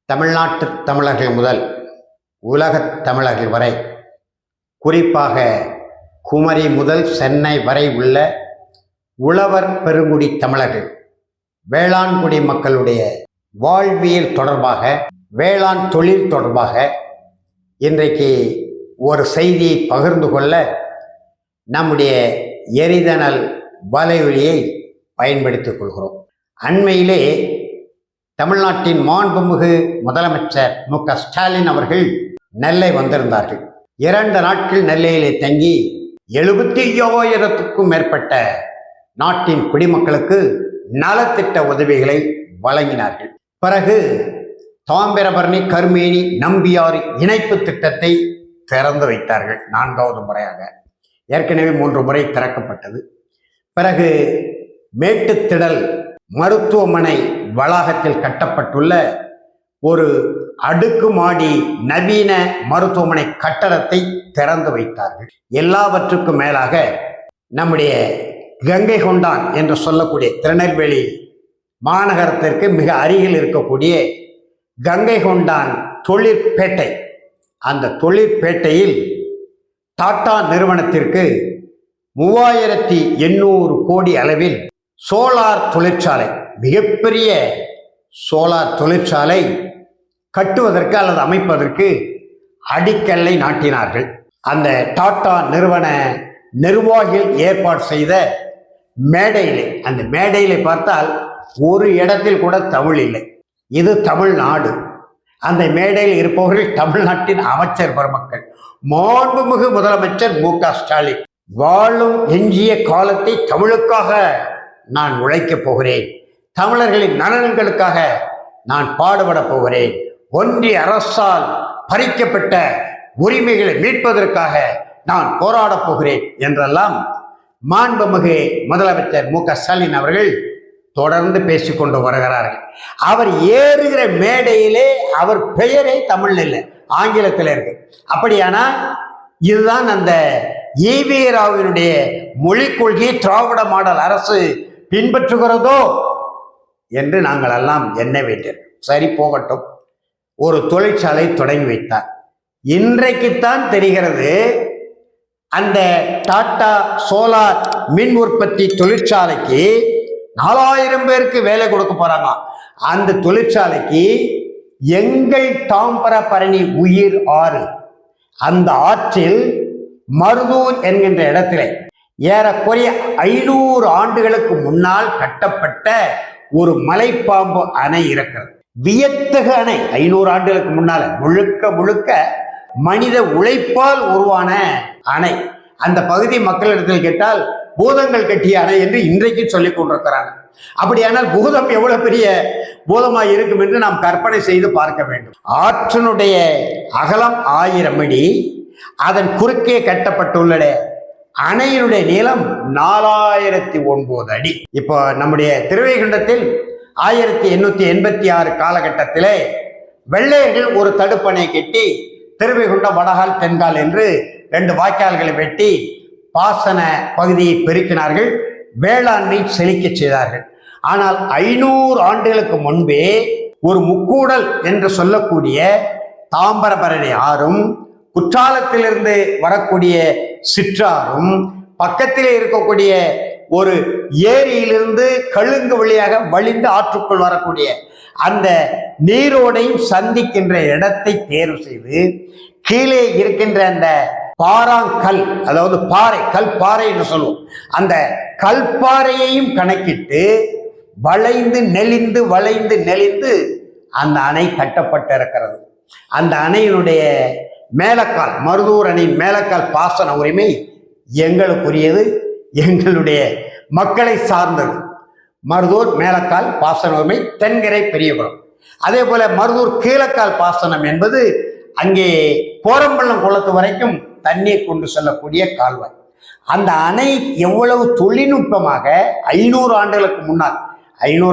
தமிழ்நாட்டு தமிழர்கள் முதல் உலகத் தமிழர்கள் வரை, குறிப்பாக குமரி முதல் சென்னை வரை உள்ள உழவர் பெருங்குடி தமிழர்கள், வேளாண்குடி மக்களுடைய வாழ்வியல் தொடர்பாக, வேளாண் தொழில் தொடர்பாக இன்றைக்கு ஒரு செய்தியை பகிர்ந்து கொள்ள நம்முடைய எரிதனல் வலையொலியை பயன்படுத்திக் கொள்கிறோம். அண்மையிலே தமிழ்நாட்டின் மாண்புமிகு முதலமைச்சர் மு.க. ஸ்டாலின் அவர்கள் நெல்லை வந்திருந்தார்கள். 2 நாட்கள் நெல்லையிலே தங்கி 75,000க்கும் மேற்பட்ட நாட்டின் குடிமக்களுக்கு நலத்திட்ட உதவிகளை வழங்கினார்கள். பிறகு தாமிரபரணி கருமேனி நம்பியாறு இணைப்பு திட்டத்தை திறந்து வைத்தார்கள். 4வது முறையாக. ஏற்கனவே 3 முறை திறக்கப்பட்டது. பிறகு மேட்டுத்திடல் மருத்துவமனை வளாகத்தில் கட்டப்பட்டுள்ள ஒரு அடுக்குமாடி நவீன மருத்துவமனை கட்டடத்தை திறந்து வைத்தார்கள். எல்லாவற்றுக்கும் மேலாக நம்முடைய கங்கை கொண்டான் என்று சொல்லக்கூடிய திருநெல்வேலி மாநகரத்திற்கு மிக அருகில் இருக்கக்கூடிய கங்கை கொண்டான் தொழிற்பேட்டை, அந்த தொழிற்பேட்டையில் டாடா நிறுவனத்திற்கு 3800 கோடி அளவில் சோலார் தொழிற்சாலை, மிகப்பெரிய சோலார் தொழிற்சாலை கட்டுவதற்கு அல்லது அமைப்பதற்கு அடிக்கல்லை நாட்டினார்கள். அந்த டாடா நிறுவன நிர்வாகிகள் ஏற்பாடு செய்த மேடையிலே, அந்த மேடையிலே பார்த்தால் ஒரு இடத்தில் கூட தமிழ் இல்லை. இது தமிழ்நாடு. அந்த மேடையில் இருப்பவர்கள் தமிழ்நாட்டின் அமைச்சர் பெருமக்கள், மாண்புமிகு முதலமைச்சர் மு.க. ஸ்டாலின். வாழும் எஞ்சிய காலத்தை தமிழுக்காக நான் உழைக்கப் போகிறேன், தமிழர்களின் நலன்களுக்காக நான் பாடுபட போகிறேன், ஒன்றிய அரசால் பறிக்கப்பட்ட உரிமைகளை மீட்பதற்காக நான் போராடப் போகிறேன் என்றெல்லாம் மாண்புமிகு முதலமைச்சர் மு.க. ஸ்டாலின் அவர்கள் தொடர்ந்து பேசிக்கொண்டு வருகிறார்கள். அவர் ஏறுகிற மேடையிலே அவர் பெயரே தமிழ் இல்லை, ஆங்கிலத்தில் இருக்கு. அப்படியானால் இதுதான் அந்த ஈ.வி. ராவினுடைய மொழிக் கொள்கையை திராவிட மாடல் அரசு பின்பற்றுகிறதோ என்று நாங்கள் எல்லாம் எண்ண வேண்டியது. சரி, போகட்டும். ஒரு தொழிற்சாலை தொடங்கி வைத்தார். இன்றைக்குத்தான் தெரிகிறது அந்த டாடா சோலார் மின் உற்பத்தி தொழிற்சாலைக்கு 4000 பேருக்கு வேலை கொடுக்க போறாங்க. அந்த தொழிற்சாலைக்கு எங்கள் தாமிரபரணி உயிர் ஆறு, அந்த ஆற்றில் மருதூர் என்கின்ற இடத்திலே ஏறக்குறைய 500 ஆண்டுகளுக்கு முன்னால் கட்டப்பட்ட ஒரு மலைப்பாம்பு அணை இருக்கிறது. வியத்தகு அணை. 500 ஆண்டுகளுக்கு முன்னால முழுக்க மனித உழைப்பால் உருவான அணை. அந்த பகுதி மக்களிடத்தில் கேட்டால் பூதங்கள் கட்டிய அணை என்று இன்றைக்கு சொல்லிக் கொண்டிருக்கிறாங்க. அப்படியானால் பூதம் எவ்வளவு பெரிய பூதமாய் இருக்கும் என்று நாம் கற்பனை செய்து பார்க்க வேண்டும். ஆற்றினுடைய அகலம் 1000 அடி, அதன் குறுக்கே கட்டப்பட்டுள்ள அணையினுடைய நீளம் 4009 அடி. இப்போ நம்முடைய திருவைகுண்டத்தில் 1886 காலகட்டத்திலே வெள்ளையர்கள் ஒரு தடுப்பணை கட்டி திருவைகுண்டம் வடகால் தென்கால் என்று 2 வாய்க்கால்களை வெட்டி பாசன பகுதியை பெருக்கினார்கள், வேளாண்மை செழிக்க செய்தார்கள். ஆனால் 500 ஆண்டுகளுக்கு முன்பே ஒரு முக்கூடல் என்று சொல்லக்கூடிய தாமிரபரணி ஆறும், குற்றாலத்திலிருந்து வரக்கூடிய சிற்றாறும், பக்கத்திலே இருக்கக்கூடிய ஒரு ஏரியிலிருந்து கழுங்கு வழியாக வழிந்து ஆற்றுக்குள் வரக்கூடிய அந்த நீரோடையும் சந்திக்கின்ற இடத்தை தேர்வு செய்து கீழே இருக்கின்ற அந்த பாறாங்கல், அதாவது பாறை, கல்பாறை என்று சொல்லுவோம், அந்த கல்பாறையையும் கணக்கிட்டு வளைந்து நெளிந்து அந்த அணை கட்டப்பட்டிருக்கிறது. அந்த அணையினுடைய மேலக்கால், மருதூர் அணையின் மேலக்கால் பாசன உரிமை எங்களுக்குரியது, எங்களுடைய மக்களை சார்ந்தது. மருதூர் மேலக்கால் பாசன உரிமை தென்கரை பெரியகுளம். அதே போல மருதூர் கீழக்கால் பாசனம் என்பது அங்கே கோரம்பள்ளம் குளத்து வரைக்கும் தண்ணீர் கொண்டு செல்லக்கூடிய கால்வாய். அந்த அணை எவ்வளவு தொழில்நுட்பமாக 500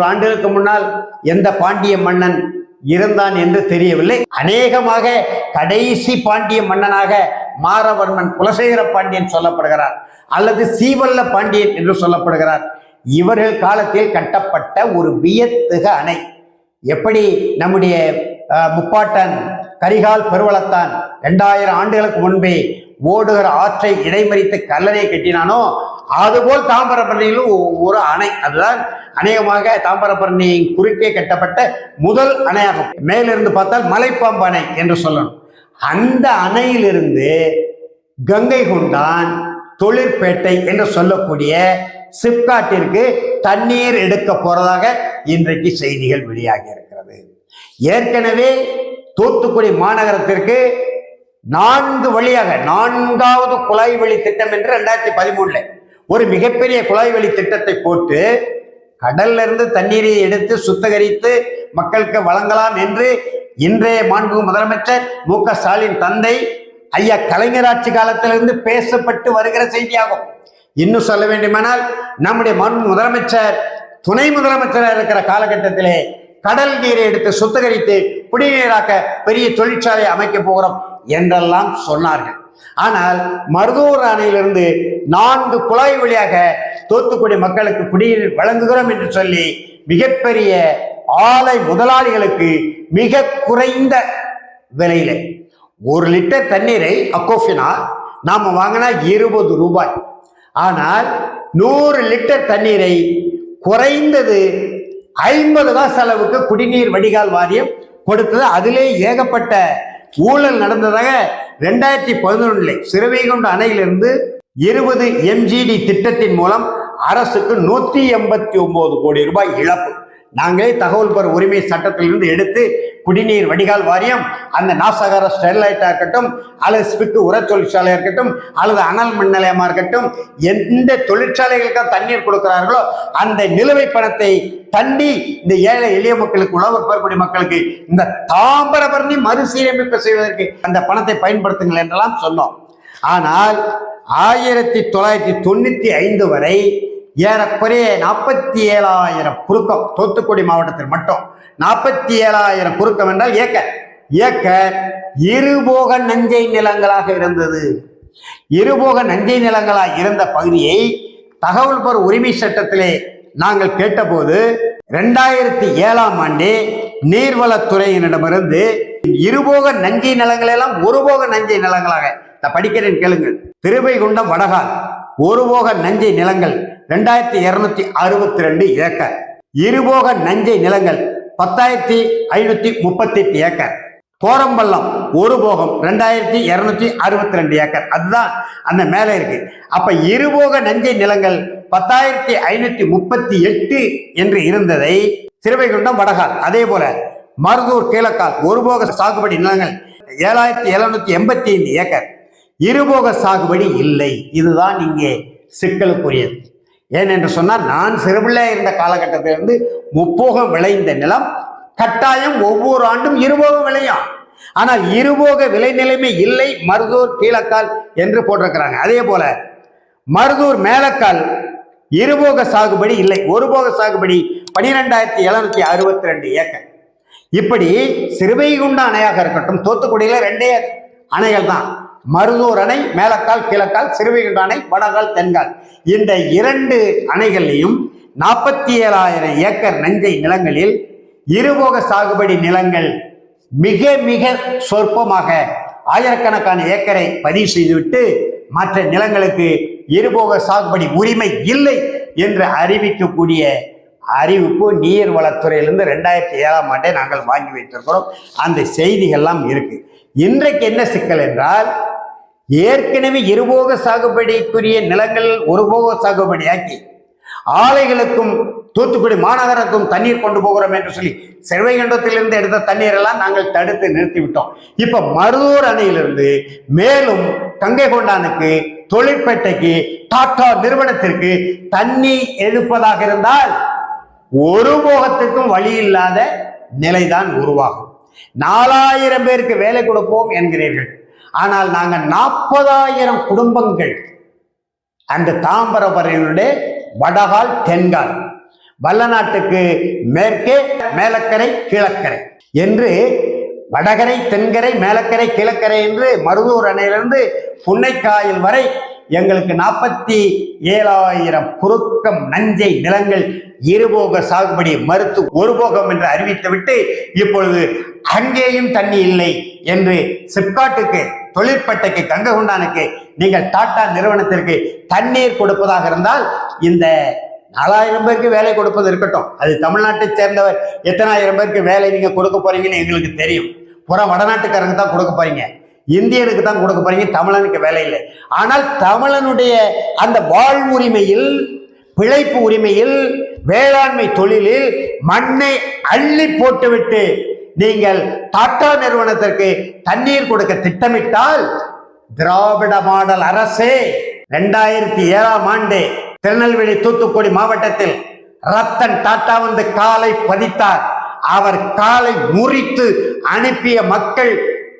ஆண்டுகளுக்கு முன்னால் எந்த பாண்டிய மன்னன் இருந்தான் என்று தெரியவில்லை. அநேகமாக கடைசி பாண்டிய மன்னனாக மாரவர்மன் குலசேகர பாண்டியன் சொல்லப்படுகிறார், அல்லது சீவல்ல பாண்டியன் என்று சொல்லப்படுகிறார். இவர்கள் காலத்தில் கட்டப்பட்ட ஒரு வியத்தகு அணை. எப்படி நம்முடைய முப்பாட்டன் கரிகால் பெருவளத்தான் 2000 ஆண்டுகளுக்கு முன்பே ஓடுகிற ஆற்றை இடைமறித்து கல்லணை கட்டினானோ அதுபோல் தாமிரபரணியிலும் ஒரு அணை, அதுதான் அநேகமாக தாமிரபரணியின் குறுக்கே கட்டப்பட்ட முதல் அணையாகும். மேலிருந்து பார்த்தால் மலைப்பாம்பு அணை என்று சொல்லணும். அந்த அணையிலிருந்து கங்கை கொண்டான் தொழிற்பேட்டை என்று சொல்லக்கூடிய சிப்காட்டிற்கு தண்ணீர் எடுக்க போறதாக இன்றைக்கு செய்திகள் வெளியாகி இருக்கிறது. ஏற்கனவே தூத்துக்குடி மாநகரத்திற்கு 4 வழியாக 4வது குழாய் வழி திட்டம் என்று 2013 ஒரு மிகப்பெரிய குழாய் வழி திட்டத்தை போட்டு கடல்ல இருந்து தண்ணீரை எடுத்து சுத்திகரித்து மக்களுக்கு வழங்கலாம் என்று இன்றைய மாண்புமிகு முதலமைச்சர் மு.க. ஸ்டாலின் தந்தை ஐயா கலைஞர் ஆட்சி காலத்திலிருந்து பேசப்பட்டு வருகிற செய்தியாகும். இன்னும் சொல்ல வேண்டுமானால் நம்முடைய மாண்புமிகு முதலமைச்சர் துணை முதலமைச்சராக இருக்கிற காலகட்டத்திலே கடல் நீரை எடுத்து சுத்திகரித்து குடிநீராக்க பெரிய தொழிற்சாலை அமைக்க போகிறோம் என்றெல்லாம் சொன்னார்கள். ஆனால் மருதூர் அணையிலிருந்து 4 குழாய் வழியாக தூத்துக்குடி மக்களுக்கு குடிநீர் வழங்குகிறோம் என்று சொல்லி மிகப்பெரிய ஆலை முதலாளிகளுக்கு மிக குறைந்த விலையில 1 லிட்டர் தண்ணீரை அக்கோஃபினா நாம வாங்கினா 20 ரூபாய். ஆனால் 100 லிட்டர் தண்ணீரை குறைந்தது 50 காசு அளவுக்கு குடிநீர் வடிகால் வாரியம் கொடுத்தது. அதிலே ஏகப்பட்ட ஊழல் நடந்ததாக 2011 சிறுவைகுண்ட அணையிலிருந்து 20 MGD திட்டத்தின் மூலம் அரசுக்கு 189 கோடி ரூபாய் இழப்பு. நாங்களே தகவல் பெற உரிமை சட்டத்திலிருந்து எடுத்து குடிநீர் வடிகால் வாரியம் அந்த நாசகார ஸ்டெர்லைட்டா இருக்கட்டும் அல்லது ஸ்பிக்கு உர தொழிற்சாலையா இருக்கட்டும் அல்லது அனல் மின் நிலையமா இருக்கட்டும், எந்த தொழிற்சாலைகளுக்கு தண்ணீர் கொடுக்கிறார்களோ அந்த நிலுவை பணத்தை தண்டி இந்த ஏழை எளிய மக்களுக்கு உழவர் பெறக்கூடிய மக்களுக்கு இந்த தாமிரபரணி மறுசீரமைப்பு செய்வதற்கு அந்த பணத்தை பயன்படுத்துங்கள் என்றெல்லாம் சொன்னோம். ஆனால் 1995 வரை ஏறக்குறைய 47,000 குறுக்கம் தூத்துக்குடி மாவட்டத்தில் மட்டும் 47,000 குறுக்கம் என்றால் ஏக்கர் இருபோக நஞ்சை நிலங்களாக இருந்தது. இருபோக நஞ்சை நிலங்களாக இருந்த பகுதியை தகவல் பெற உரிமை சட்டத்திலே நாங்கள் கேட்டபோது 2007ஆம் ஆண்டே நீர்வளத்துறையினரிடமிருந்து இருபோக நஞ்சை நிலங்கள் எல்லாம் ஒருபோக நஞ்சை நிலங்களாக படிக்கிறேன் கேளுங்கள். திருவைகுண்டம் வடகால் ஒருபோக நஞ்சை நிலங்கள் 2262 ஏக்கர், இருபோக நஞ்சை நிலங்கள் 10,538 ஏக்கர், கோரம்பள்ளம் ஒரு போகம் 2262 ஏக்கர், அதுதான் அந்த மேலே இருக்கு. அப்ப இருபோக நஞ்சை நிலங்கள் 10,538 என்று இருந்ததை சிறுவைகுண்டம் வடகால், அதே போல மருதூர் கீழக்கால் ஒருபோக சாகுபடி நிலங்கள் 7,785 ஏக்கர், இருபோக சாகுபடி இல்லை. இதுதான் இங்கே சிக்கலுக்குரியது. ஏனென்று சொன்னால் நான் சிறுபிள்ளை இருந்த காலகட்டத்திலிருந்து முப்போகம் விளைந்த நிலம் கட்டாயம் ஒவ்வொரு ஆண்டும் இருபோகம் விளையும். ஆனால் இருபோக விளை நிலைமை இல்லை மருதூர் கீழக்கால் என்று போட்டிருக்கிறாங்க. அதே போல மருதூர் மேலக்கால் இருபோக சாகுபடி இல்லை, ஒருபோக சாகுபடி 12,762 ஏக்கர். இப்படி சிறுவைகுண்ட அணையாக இருக்கட்டும், தூத்துக்குடியில 2 அணைகள் தான், மருதூர் அணை மேலக்கால் கீழக்கால், சிறுவைகுண்ட அணை வடகால் தென்கால். இந்த 2 அணைகளையும் 47,000 ஏக்கர் நஞ்சை நிலங்களில் இருபோக சாகுபடி நிலங்கள் மிக மிக சொற்பமாக ஆயிரக்கணக்கான ஏக்கரை பதிவு செய்துவிட்டு மற்ற நிலங்களுக்கு இருபோக சாகுபடி உரிமை இல்லை என்று அறிவிக்கக்கூடிய அறிவிப்பு நீர்வளத்துறையிலிருந்து 2007ஆம் ஆண்டே நாங்கள் வாங்கி வைத்திருக்கிறோம். அந்த செய்திகள்லாம் இருக்கு. இன்றைக்கு என்ன சிக்கல் என்றால், ஏற்கனவே இருபோக சாகுபடிக்குரிய நிலங்கள் ஒருபோக சாகுபடியாக்கி ஆலைகளுக்கும் தூத்துக்குடி மாநகருக்கும் தண்ணீர் கொண்டு போகிறோம் என்று சொல்லி சிறுவைகுண்டத்திலிருந்து எடுத்த தண்ணீர் எல்லாம் நாங்கள் தடுத்து நிறுத்திவிட்டோம். இப்ப மருதூர் அணையிலிருந்து மேலும் கங்கை கொண்டானுக்கு, தொழிற்பேட்டைக்கு, டாடா நிறுவனத்திற்கு தண்ணி எடுப்பதாக இருந்தால் ஒரு போகத்துக்கும் வழி இல்லாத நிலைதான் உருவாகும். 4,000 பேருக்கு வேலை கொடுப்போம் என்கிறீர்கள். ஆனால் நாங்கள் 40,000 குடும்பங்கள் அந்த தாமிரபரணியுடைய வடகால் தென்கால், வல்லநாட்டுக்கு மேற்கே மேலக்கரை கீழக்கரை என்று வடகரை தென்கரை மேலக்கரை கீழக்கரை என்று மருதூர் அணையிலிருந்து புன்னைக்காயில் வரை எங்களுக்கு 47,000 குறுக்கம் நஞ்சை நிலங்கள் இருபோக சாகுபடி மறுத்து ஒருபோகம் என்று அறிவித்துவிட்டு இப்பொழுது அங்கேயும் தண்ணி இல்லை என்று சிப்காட்டுக்கு, தொழிற்பட்டைக்கு, கங்ககுண்டானுக்கு நீங்கள் டாடா நிறுவனத்திற்கு தண்ணீர் கொடுப்பதாக இருந்தால் இந்த 4,000 பேருக்கு வேலை கொடுப்பது இருக்கட்டும், அது தமிழ்நாட்டை சேர்ந்தவர் எத்தனாயிரம் பேருக்கு வேலை நீங்க கொடுக்க போறீங்கன்னு எங்களுக்கு தெரியும். புற வடநாட்டுக்காரங்க தான் கொடுக்க போறீங்க, இந்தியனுக்கு தான் கொடுக்க போறீங்க, தமிழனுக்கு வேலை இல்லை. ஆனால் தமிழனுடைய அந்த வாழ்வுரிமையில், பிழைப்பு உரிமையில், வேளாண்மை தொழிலில் மண்ணை அள்ளி போட்டுவிட்டு நீங்கள் டாடா நிறுவனத்திற்கு தண்ணீர் கொடுக்க திட்டமிட்டால் திராவிட மாடல் அரசே 2007ஆம் ஆண்டு திருநெல்வேலி தூத்துக்குடி மாவட்டத்தில் ரத்தன் டாடா வந்து காலை பதித்தார். அவர் காலை முறித்து அனுப்பிய மக்கள்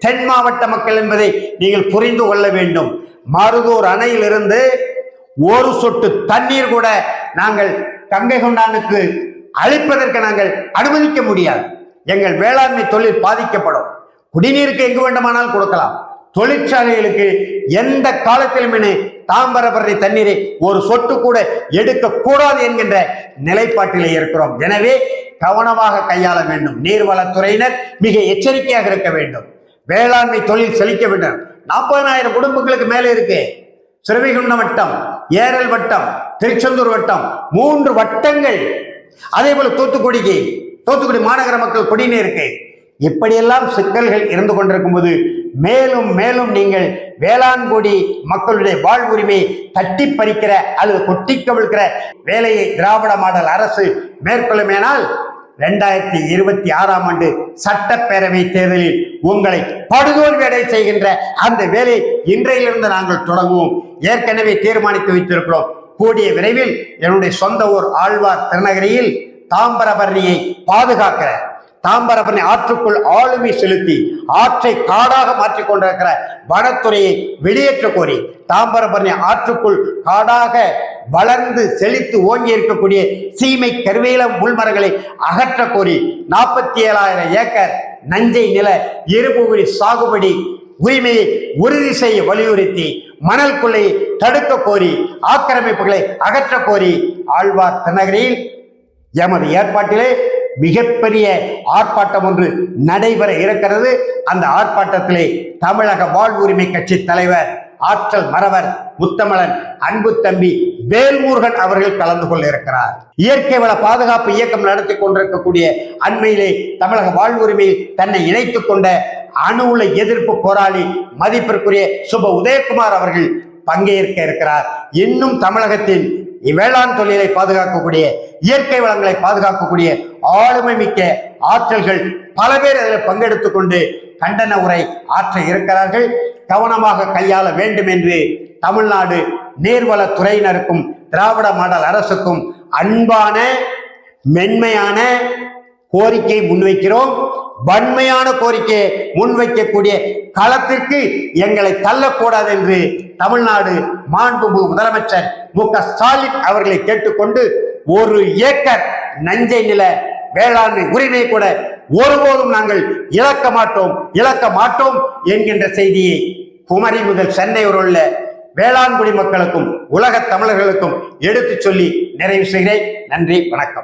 தென் மாவட்ட மக்கள் என்பதை நீங்கள் புரிந்து கொள்ள வேண்டும். மருதூர் அணையிலிருந்து ஒரு சொட்டு தண்ணீர் கூட நாங்கள் கங்கை கொண்டானுக்கு அளிப்பதற்கு நாங்கள் அனுமதிக்க முடியாது. எங்கள் வேளாண்மை தொழில் பாதிக்கப்படும். குடிநீருக்கு எங்கு வேண்டுமானால் கொடுக்கலாம், தொழிற்சாலைகளுக்கு எந்த காலத்திலும் தாமிரபரணி தண்ணீரை ஒரு சொட்டு கூட எடுக்க கூடாது என்கின்ற நிலைப்பாட்டிலே இருக்கிறோம். எனவே கவனமாக கையாள வேண்டும். நீர்வளத்துறையினர் மிக எச்சரிக்கையாக இருக்க வேண்டும். வேளாண்மை தொழில் செழிக்க வேண்டும். 40,000 குடும்பங்களுக்கு மேலே இருக்கு. சிறுவைகுண்டம் வட்டம், ஏரல் வட்டம், திருச்செந்தூர் வட்டம், 3 வட்டங்கள். அதே போல தூத்துக்குடி மாநகர மக்கள் குடிநீருக்கு. இப்படியெல்லாம் சிக்கல்கள் இருந்து கொண்டிருக்கும் போது மேலும் மேலும் நீங்கள் வேளாண்குடி மக்களுடைய வாழ்வுரிமையை தட்டி பறிக்கிற அல்லது கொட்டி கவிழ்க்கிற வேலையை திராவிட மாடல் அரசு மேற்கொள்ளுமேனால் 2026ஆம் ஆண்டு சட்டப்பேரவை தேர்தலில் உங்களை படுதோல்வி அடைய செய்கின்ற அந்த வேலை இன்றையிலிருந்து நாங்கள் தொடங்குவோம். ஏற்கனவே தீர்மானித்து வைத்திருக்கிறோம். கூடிய விரைவில் என்னுடைய சொந்த ஊர் ஆழ்வார் திருநகரியில் தாமிரபரணியை பாதுகாக்கிற, தாமிரபரணி ஆற்றுக்குள் ஆளுமை செலுத்தி ஆற்றை காடாக மாற்றிக் கொண்டிருக்கிற வனத்துறையை வெளியேற்ற கோரி, தாமிரபரணி ஆற்றுக்குள் காடாக வளர்ந்து செழித்து ஓங்கி இருக்கக்கூடிய சீமை கருவேலம் முள்மரங்களை அகற்ற கோரி 47,000 ஏக்கர் நஞ்சை நில இருபுகுடி சாகுபடி உரிமையை உறுதி செய்ய வலியுறுத்தி மணல் கொள்ளையை தடுக்க கோரி, ஆக்கிரமிப்புகளை அகற்ற கோரி ஆழ்வார் திருநகரியில் எமது ஏற்பாட்டிலே மிகப்பெரிய ஆர்ப்பாட்டம் ஒன்று நடைபெற இருக்கிறது. அந்த ஆர்ப்பாட்டத்திலே தமிழக வாழ்வுரிமை கட்சி தலைவர் ஆற்றல் மறவர் முத்தமிழன் அன்பு தம்பி வேல்முருகன் அவர்கள் கலந்து கொள்ள இருக்கிறார். இயற்கை வள பாதுகாப்பு இயக்கம் நடத்தி கொண்டிருக்கக்கூடிய அண்மையிலே தமிழக வாழ்வுரிமையில் தன்னை இணைத்துக் கொண்ட அணு உலை எதிர்ப்பு போராளி மதிப்பிற்குரிய சுப உதயகுமார் அவர்கள் பங்கேற்க இருக்கிறார். இன்னும் தமிழகத்தின் வேளாண் தொழிலை பாதுகாக்கக்கூடிய, இயற்கை வளங்களை பாதுகாக்கக்கூடிய ஆளுமை மிக்க ஆற்றல்கள் பல பேர் அதில் பங்கெடுத்துக் கொண்டு கண்டன உரை ஆற்ற இருக்கிறார்கள். கவனமாக கையாள வேண்டும் என்று தமிழ்நாடு நீர்வளத்துறையினருக்கும் திராவிட மாடல் அரசுக்கும் அன்பான மென்மையான கோரிக்கை முன்வைக்கிறோம். வன்மையான கோரிக்கையை முன்வைக்கக்கூடிய களத்திற்கு எங்களை தள்ளக்கூடாது என்று தமிழ்நாடு மாண்புமிகு முதலமைச்சர் மு.க. ஸ்டாலின் அவர்களை கேட்டுக்கொண்டு 1 ஏக்கர் நஞ்சை நில வேளாண்மை உரிமை கூட ஒருபோதும் நாங்கள் இழக்க மாட்டோம் என்கின்ற செய்தியை குமரி முதல் சென்னை உள்ள வேளாண்குடி மக்களுக்கும் உலக தமிழர்களுக்கும் எடுத்துச் சொல்லி நிறைவு செய்கிறேன். நன்றி, வணக்கம்.